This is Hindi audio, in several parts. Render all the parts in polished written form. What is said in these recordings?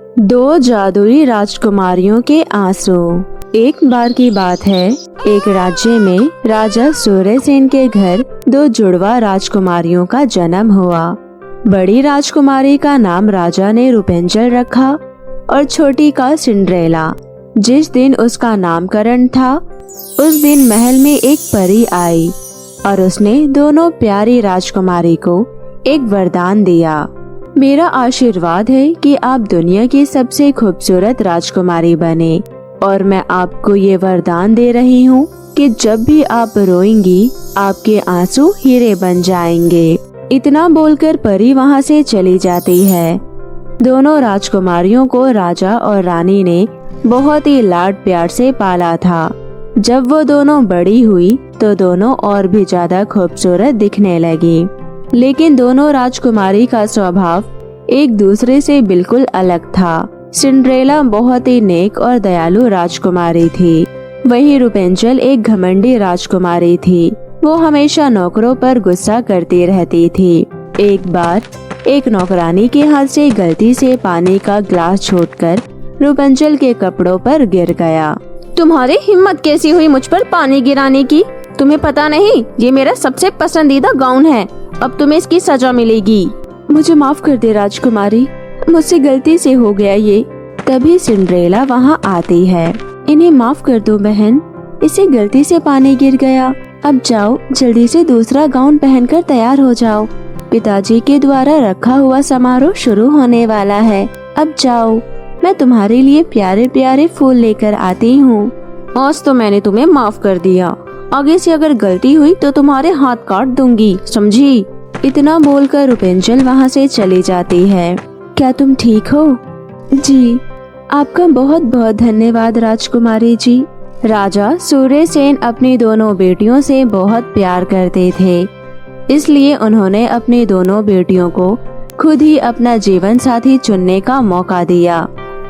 दो जादुई राजकुमारियों के आंसू। एक बार की बात है, एक राज्य में राजा सूर्यसेन के घर दो जुड़वा राजकुमारियों का जन्म हुआ। बड़ी राजकुमारी का नाम राजा ने रूपेंजल रखा और छोटी का सिंड्रेला। जिस दिन उसका नामकरण था, उस दिन महल में एक परी आई और उसने दोनों प्यारी राजकुमारी को एक वरदान दिया। मेरा आशीर्वाद है कि आप दुनिया की सबसे खूबसूरत राजकुमारी बने और मैं आपको ये वरदान दे रही हूँ कि जब भी आप रोएंगी, आपके आंसू हीरे बन जाएंगे। इतना बोलकर परी वहाँ से चली जाती है। दोनों राजकुमारियों को राजा और रानी ने बहुत ही लाड प्यार से पाला था। जब वो दोनों बड़ी हुई तो दोनों और भी ज्यादा खूबसूरत दिखने लगी, लेकिन दोनों राजकुमारी का स्वभाव एक दूसरे से बिल्कुल अलग था। सिंड्रेला बहुत ही नेक और दयालु राजकुमारी थी, वहीं रूपेंजल एक घमंडी राजकुमारी थी। वो हमेशा नौकरों पर गुस्सा करती रहती थी। एक बार एक नौकरानी के हाथ से गलती से पानी का ग्लास छूटकर रूपेंजल के कपड़ों पर गिर गया। तुम्हारी हिम्मत कैसी हुई मुझ पर पानी गिराने की? तुम्हें पता नहीं, ये मेरा सबसे पसंदीदा गाउन है। अब तुम्हें इसकी सजा मिलेगी। मुझे माफ कर दे राजकुमारी, मुझसे गलती से हो गया ये। तभी सिंड्रेला वहाँ आती है। इन्हें माफ कर दो बहन, इसे गलती से पानी गिर गया। अब जाओ, जल्दी से दूसरा गाउन पहनकर तैयार हो जाओ। पिताजी के द्वारा रखा हुआ समारोह शुरू होने वाला है। अब जाओ, मैं तुम्हारे लिए प्यारे प्यारे फूल लेकर आती हूँ। आज तो मैंने तुम्हें माफ कर दिया, आगे से अगर गलती हुई तो तुम्हारे हाथ काट दूंगी, समझी? इतना बोलकर रूपेंजल वहाँ से चली जाती है। क्या तुम ठीक हो? जी, आपका बहुत बहुत धन्यवाद राजकुमारी जी। राजा सूर्यसेन अपनी दोनों बेटियों से बहुत प्यार करते थे, इसलिए उन्होंने अपनी दोनों बेटियों को खुद ही अपना जीवन साथी चुनने का मौका दिया।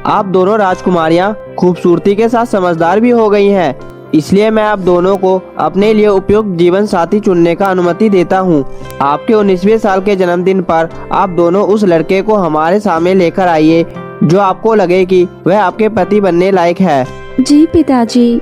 आप दोनों राजकुमारियां खूबसूरती के साथ समझदार भी हो गई हैं, इसलिए मैं आप दोनों को अपने लिए उपयुक्त जीवन साथी चुनने का अनुमति देता हूं। आपके 19वें साल के जन्मदिन पर आप दोनों उस लड़के को हमारे सामने लेकर आइए जो आपको लगे कि वह आपके पति बनने लायक है। जी पिताजी।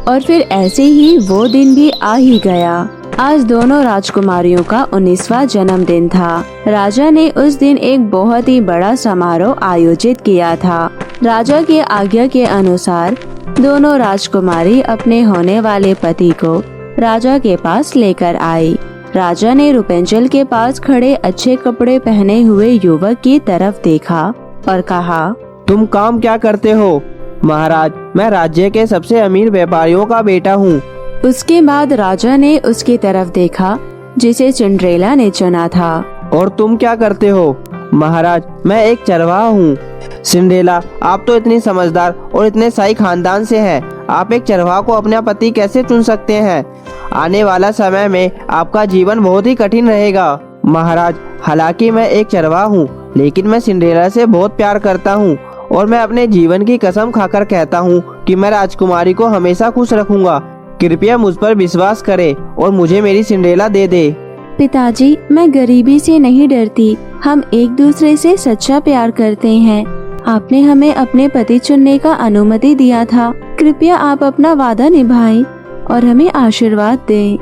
और फिर ऐसे ही वो दिन भी आ ही गया। आज दोनों राजकुमारियों का 19वां जन्मदिन था। राजा ने उस दिन एक बहुत ही बड़ा समारोह आयोजित किया था। राजा के आज्ञा के अनुसार दोनों राजकुमारी अपने होने वाले पति को राजा के पास लेकर आई। राजा ने रूपेंजल के पास खड़े अच्छे कपड़े पहने हुए युवक की तरफ देखा और कहा, तुम काम क्या करते हो? महाराज, मैं राज्य के सबसे अमीर व्यापारियों का बेटा हूँ। उसके बाद राजा ने उसकी तरफ देखा जिसे सिंड्रेला ने चुना था। और तुम क्या करते हो? महाराज, मैं एक चरवाहा हूँ। सिंड्रेला, आप तो इतनी समझदार और इतने शाही खानदान से हैं, आप एक चरवाहा को अपना पति कैसे चुन सकते हैं? आने वाला समय में आपका जीवन बहुत ही कठिन रहेगा। महाराज, हालांकि मैं एक चरवाहा हूँ, लेकिन मैं सिंड्रेला से बहुत प्यार करता हूँ और मैं अपने जीवन की कसम खाकर कहता हूँ कि मैं राजकुमारी को हमेशा खुश रखूंगा। कृपया मुझ पर विश्वास करें और मुझे मेरी सिंड्रेला दे दे। पिताजी, मैं गरीबी से नहीं डरती, हम एक दूसरे से सच्चा प्यार करते हैं। आपने हमें अपने पति चुनने का अनुमति दिया था, कृपया आप अपना वादा निभाएं और हमें आशीर्वाद दें।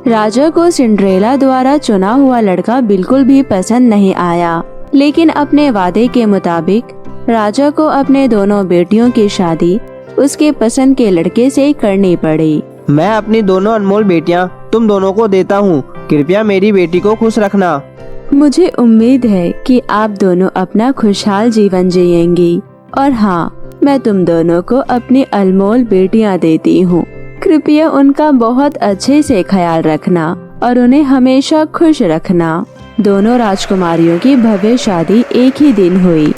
राजा को सिंड्रेला द्वारा चुना हुआ लड़का बिल्कुल भी पसंद नहीं आया, लेकिन अपने वादे के मुताबिक राजा को अपने दोनों बेटियों की शादी उसके पसंद के लड़के से करनी पड़ी। मैं अपनी दोनों अनमोल बेटियां तुम दोनों को देता हूँ, कृपया मेरी बेटी को खुश रखना। मुझे उम्मीद है कि आप दोनों अपना खुशहाल जीवन जिएंगी और हाँ, मैं तुम दोनों को अपनी अनमोल बेटियां देती हूँ। कृपया उनका बहुत अच्छे से ख्याल रखना और उन्हें हमेशा खुश रखना। दोनों राजकुमारियों की भव्य शादी एक ही दिन हुई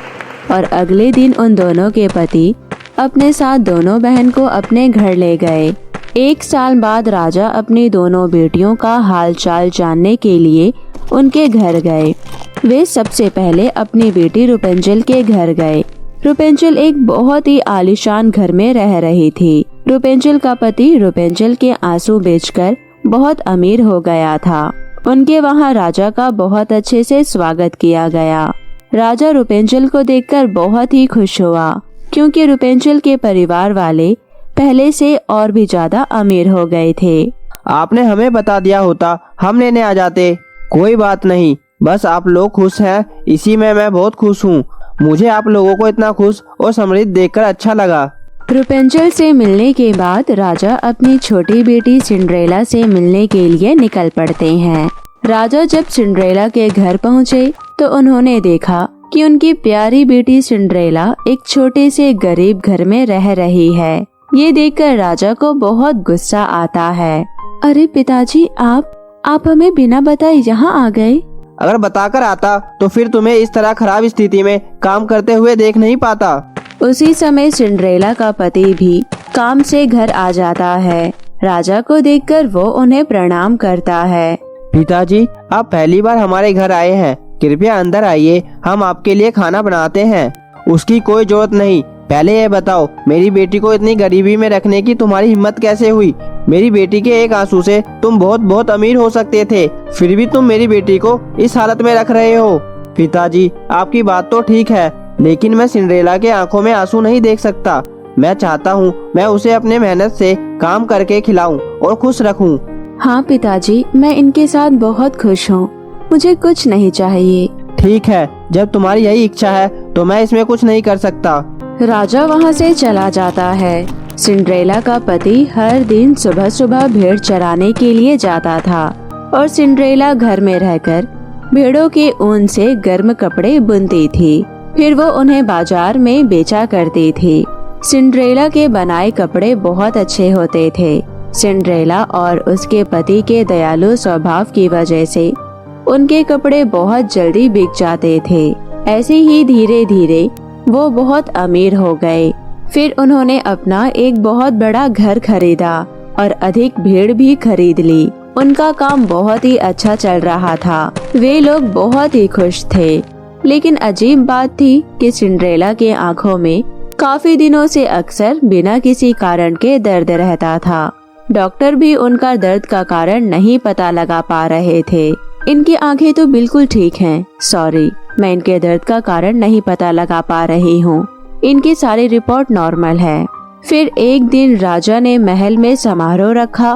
और अगले दिन उन दोनों के पति अपने साथ दोनों बहन को अपने घर ले गए। 1 साल बाद राजा अपनी दोनों बेटियों का हालचाल जानने के लिए उनके घर गए। वे सबसे पहले अपनी बेटी रूपेंजल के घर गए। रूपेंजल एक बहुत ही आलीशान घर में रह रही थी। रूपेंजल का पति रूपेंजल के आंसू बेचकर बहुत अमीर हो गया था। उनके वहाँ राजा का बहुत अच्छे से स्वागत किया गया। राजा रुपेंजल को देखकर बहुत ही खुश हुआ, क्योंकि रुपेंजल के परिवार वाले पहले से और भी ज्यादा अमीर हो गए थे। आपने हमें बता दिया होता, हम लेने आ जाते। कोई बात नहीं, बस आप लोग खुश हैं, इसी में मैं बहुत खुश हूँ। मुझे आप लोगों को इतना खुश और समृद्ध देखकर अच्छा लगा। रुपेंजल से मिलने के बाद राजा अपनी छोटी बेटी सिंड्रेला से मिलने के लिए निकल पड़ते हैं। राजा जब सिंड्रेला के घर पहुँचे तो उन्होंने देखा कि उनकी प्यारी बेटी सिंड्रेला एक छोटे से गरीब घर में रह रही है। ये देखकर राजा को बहुत गुस्सा आता है। अरे पिताजी, आप हमें बिना बताए यहाँ आ गए। अगर बताकर आता तो फिर तुम्हें इस तरह खराब स्थिति में काम करते हुए देख नहीं पाता। उसी समय सिंड्रेला का पति भी काम से घर आ जाता है। राजा को देखकर वो उन्हें प्रणाम करता है। पिताजी, आप पहली बार हमारे घर आए हैं, कृपया अंदर आइए, हम आपके लिए खाना बनाते हैं। उसकी कोई जरूरत नहीं। पहले ये बताओ, मेरी बेटी को इतनी गरीबी में रखने की तुम्हारी हिम्मत कैसे हुई? मेरी बेटी के एक आंसू से तुम बहुत बहुत अमीर हो सकते थे, फिर भी तुम मेरी बेटी को इस हालत में रख रहे हो। पिताजी, आपकी बात तो ठीक है, लेकिन मैं सिंड्रेला के आंखों में आंसू नहीं देख सकता। मैं चाहता हूँ मैं उसे अपने मेहनत से काम करके खिलाऊं और खुश रखूं। हाँ पिताजी, मैं इनके साथ बहुत खुश हूँ, मुझे कुछ नहीं चाहिए। ठीक है, जब तुम्हारी यही इच्छा है तो मैं इसमें कुछ नहीं कर सकता। राजा वहाँ से चला जाता है। सिंड्रेला का पति हर दिन सुबह सुबह भेड़ चराने के लिए जाता था और सिंड्रेला घर में रहकर भेड़ों के ऊन से गर्म कपड़े बुनती थी। फिर वो उन्हें बाजार में बेचा करती थी। सिंड्रेला के बनाए कपड़े बहुत अच्छे होते थे। सिंड्रेला और उसके पति के दयालु स्वभाव की वजह से उनके कपड़े बहुत जल्दी बिक जाते थे। ऐसे ही धीरे धीरे वो बहुत अमीर हो गए। फिर उन्होंने अपना एक बहुत बड़ा घर खरीदा और अधिक भेड़ भी खरीद ली। उनका काम बहुत ही अच्छा चल रहा था। वे लोग बहुत ही खुश थे। लेकिन अजीब बात थी कि सिंड्रेला के आंखों में काफी दिनों से अक्सर बिना किसी कारण के दर्द रहता था। डॉक्टर भी उनका दर्द का कारण नहीं पता लगा पा रहे थे। इनकी आंखें तो बिल्कुल ठीक हैं। सॉरी, मैं इनके दर्द का कारण नहीं पता लगा पा रही हूँ। इनकी सारी रिपोर्ट नॉर्मल है। फिर एक दिन राजा ने महल में समारोह रखा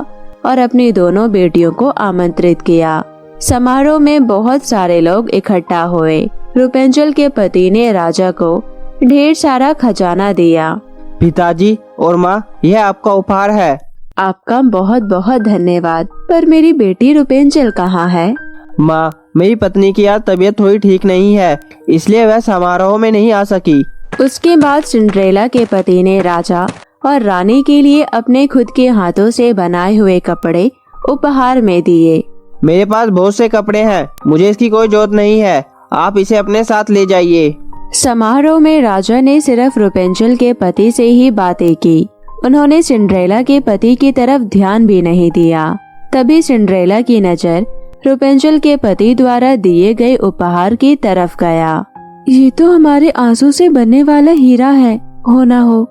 और अपनी दोनों बेटियों को आमंत्रित किया। समारोह में बहुत सारे लोग इकट्ठा हुए। रुपेंजल के पति ने राजा को ढेर सारा खजाना दिया। पिताजी और माँ, यह आपका उपहार है। आपका बहुत बहुत धन्यवाद। पर मेरी बेटी रुपेंजल कहाँ है? माँ, मेरी पत्नी की आज तबीयत थोड़ी ठीक नहीं है, इसलिए वह समारोह में नहीं आ सकी। उसके बाद सिंड्रेला के पति ने राजा और रानी के लिए अपने खुद के हाथों से बनाए हुए कपड़े उपहार में दिए। मेरे पास बहुत से कपड़े हैं, मुझे इसकी कोई जरूरत नहीं है, आप इसे अपने साथ ले जाइए। समारोह में राजा ने सिर्फ रुपेंजल के पति से ही बातें की। उन्होंने सिंड्रेला के पति की तरफ ध्यान भी नहीं दिया। तभी सिंड्रेला की नजर रुपेंजल के पति द्वारा दिए गए उपहार की तरफ गया। ये तो हमारे आंसू से बनने वाला हीरा है, हो ना हो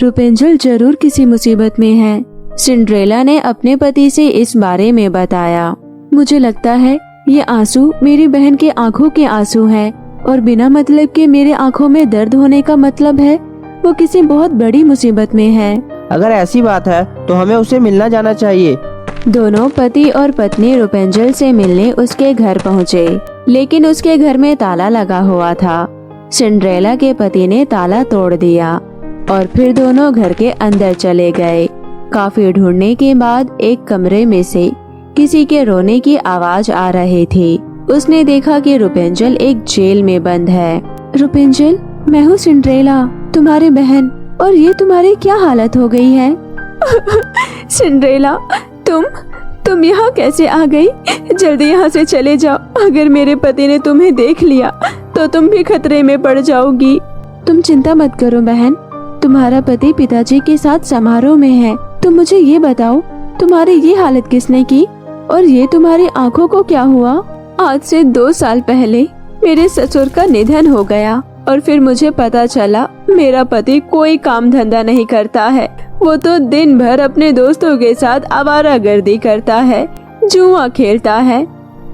रुपेंजल जरूर किसी मुसीबत में है। सिंड्रेला ने अपने पति से इस बारे में बताया। मुझे लगता है ये आंसू मेरी बहन के आंखों के आंसू हैं और बिना मतलब के मेरे आंखों में दर्द होने का मतलब है वो किसी बहुत बड़ी मुसीबत में है। अगर ऐसी बात है तो हमें उसे मिलना जाना चाहिए। दोनों पति और पत्नी रुपेंजल से मिलने उसके घर पहुँचे, लेकिन उसके घर में ताला लगा हुआ था। सिंड्रेला के पति ने ताला तोड़ दिया और फिर दोनों घर के अंदर चले गए। काफी ढूंढने के बाद एक कमरे में से किसी के रोने की आवाज आ रही थी। उसने देखा कि रुपेंजल एक जेल में बंद है। रुपेंजल, मैं हूँ सिंड्रेला, तुम्हारी बहन, और ये तुम्हारी क्या हालत हो गई है? सिंड्रेला, तुम यहाँ कैसे आ गई? जल्दी यहाँ से चले जाओ, अगर मेरे पति ने तुम्हें देख लिया तो तुम भी खतरे में पड़ जाओगी। तुम चिंता मत करो बहन, तुम्हारा पति पिताजी के साथ समारोह में है। तुम मुझे ये बताओ, तुम्हारी ये हालत किसने की और ये तुम्हारी आंखों को क्या हुआ? आज से 2 साल पहले मेरे ससुर का निधन हो गया और फिर मुझे पता चला मेरा पति कोई काम धंधा नहीं करता है। वो तो दिन भर अपने दोस्तों के साथ आवारागर्दी करता है, जुआ खेलता है।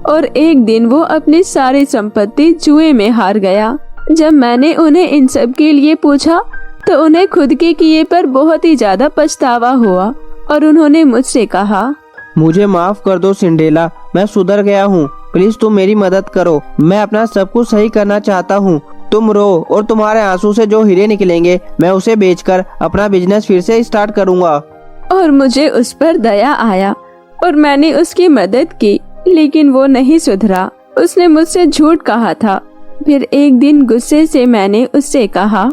और एक दिन वो अपनी सारी संपत्ति जुए में हार गया। जब मैंने उन्हें इन सब के लिए पूछा तो उन्हें खुद के किए पर बहुत ही ज्यादा पछतावा हुआ और उन्होंने मुझसे कहा, मुझे माफ कर दो सिंड्रेला, मैं सुधर गया हूँ। प्लीज तुम मेरी मदद करो, मैं अपना सब कुछ सही करना चाहता हूँ। तुम रो और तुम्हारे आंसू से जो हीरे निकलेंगे मैं उसे बेचकर अपना बिजनेस फिर से स्टार्ट करूँगा। और मुझे उस पर दया आया और मैंने उसकी मदद की, लेकिन वो नहीं सुधरा। उसने मुझसे झूठ कहा था। फिर एक दिन गुस्से से मैंने उससे कहा,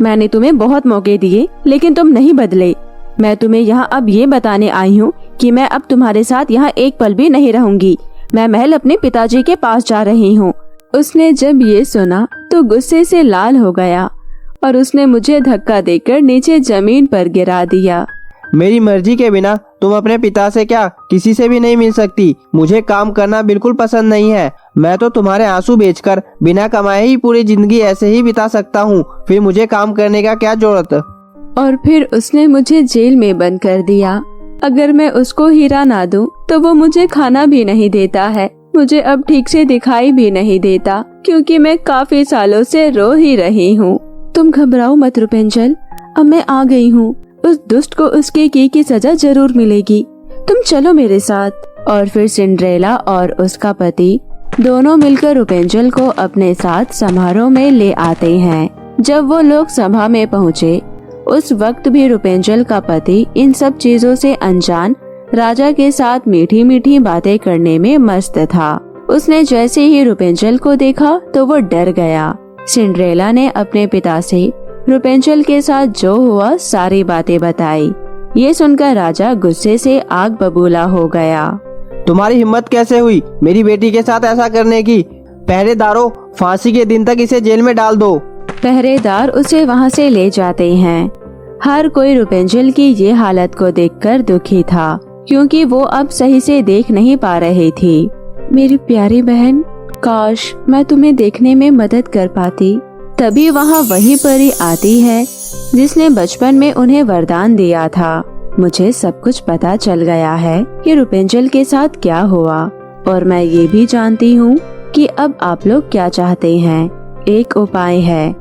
मैंने तुम्हें बहुत मौके दिए लेकिन तुम नहीं बदले। मैं तुम्हें यहाँ अब ये बताने आई हूँ कि मैं अब तुम्हारे साथ यहाँ एक पल भी नहीं रहूंगी। मैं महल अपने पिताजी के पास जा रही हूँ। उसने जब ये सुना तो गुस्से से लाल हो गया और उसने मुझे धक्का देकर नीचे जमीन पर गिरा दिया। मेरी मर्जी के बिना तुम अपने पिता से क्या किसी से भी नहीं मिल सकती। मुझे काम करना बिल्कुल पसंद नहीं है। मैं तो तुम्हारे आंसू बेचकर बिना कमाए ही पूरी जिंदगी ऐसे ही बिता सकता हूँ। फिर मुझे काम करने का क्या जरूरत। और फिर उसने मुझे जेल में बंद कर दिया। अगर मैं उसको हीरा ना दूं तो वो मुझे खाना भी नहीं देता है। मुझे अब ठीक से दिखाई भी नहीं देता क्योंकि मैं काफी सालों से रो ही रही हूँ। तुम घबराओ मत रुपेंजल, अब मैं आ गई हूँ। उस दुष्ट को उसके की सजा जरूर मिलेगी। तुम चलो मेरे साथ। और फिर सिंड्रेला और उसका पति दोनों मिलकर रुपेंजल को अपने साथ समारोह में ले आते हैं। जब वो लोग सभा में पहुँचे उस वक्त भी रुपेंजल का पति इन सब चीजों से अनजान राजा के साथ मीठी मीठी बातें करने में मस्त था। उसने जैसे ही रुपेंजल को देखा तो वो डर गया। सिंड्रेला ने अपने पिता से रुपेंजल के साथ जो हुआ सारी बातें बताई। ये सुनकर राजा गुस्से से आग बबूला हो गया। तुम्हारी हिम्मत कैसे हुई मेरी बेटी के साथ ऐसा करने की? पहरेदारों, फांसी के दिन तक इसे जेल में डाल दो। पहरेदार उसे वहाँ से ले जाते हैं। हर कोई रुपेंजल की ये हालत को देखकर दुखी था क्योंकि वो अब सही से देख नहीं पा रही थी। मेरी प्यारी बहन, काश मैं तुम्हें देखने में मदद कर पाती। तभी वहाँ वही परी आती है जिसने बचपन में उन्हें वरदान दिया था। मुझे सब कुछ पता चल गया है कि रुपेंजल के साथ क्या हुआ और मैं ये भी जानती हूँ कि अब आप लोग क्या चाहते हैं। एक उपाय है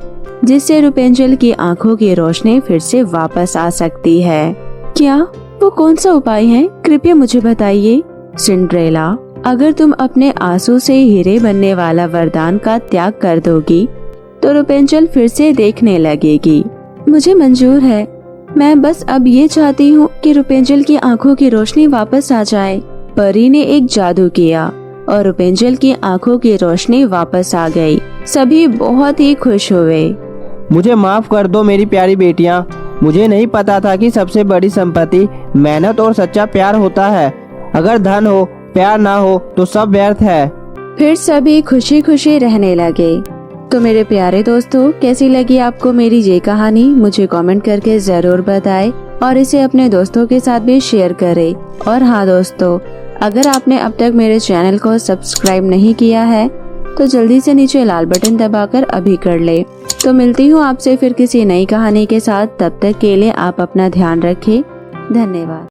जिससे रुपेंजल की आंखों की रोशनी फिर से वापस आ सकती है। क्या वो कौन सा उपाय है? कृपया मुझे बताइए। सिंड्रेला, अगर तुम अपने आंसू से हीरे बनने वाला वरदान का त्याग कर दोगी तो रुपेंजल फिर से देखने लगेगी। मुझे मंजूर है। मैं बस अब ये चाहती हूँ कि रुपेंजल की आंखों की रोशनी वापस आ जाए। परी ने एक जादू किया और रुपेंजल की आंखों की रोशनी वापस आ गई। सभी बहुत ही खुश हुए। मुझे माफ कर दो मेरी प्यारी बेटियां। मुझे नहीं पता था कि सबसे बड़ी संपत्ति मेहनत और सच्चा प्यार होता है। अगर धन हो प्यार ना हो तो सब व्यर्थ है। फिर सभी खुशी खुशी रहने लगे। तो मेरे प्यारे दोस्तों, कैसी लगी आपको मेरी ये कहानी? मुझे कमेंट करके जरूर बताएं और इसे अपने दोस्तों के साथ भी शेयर करें। और हाँ दोस्तों, अगर आपने अब तक मेरे चैनल को सब्सक्राइब नहीं किया है तो जल्दी से नीचे लाल बटन दबाकर अभी कर ले। तो मिलती हूँ आपसे फिर किसी नई कहानी के साथ। तब तक के लिए आप अपना ध्यान रखें। धन्यवाद।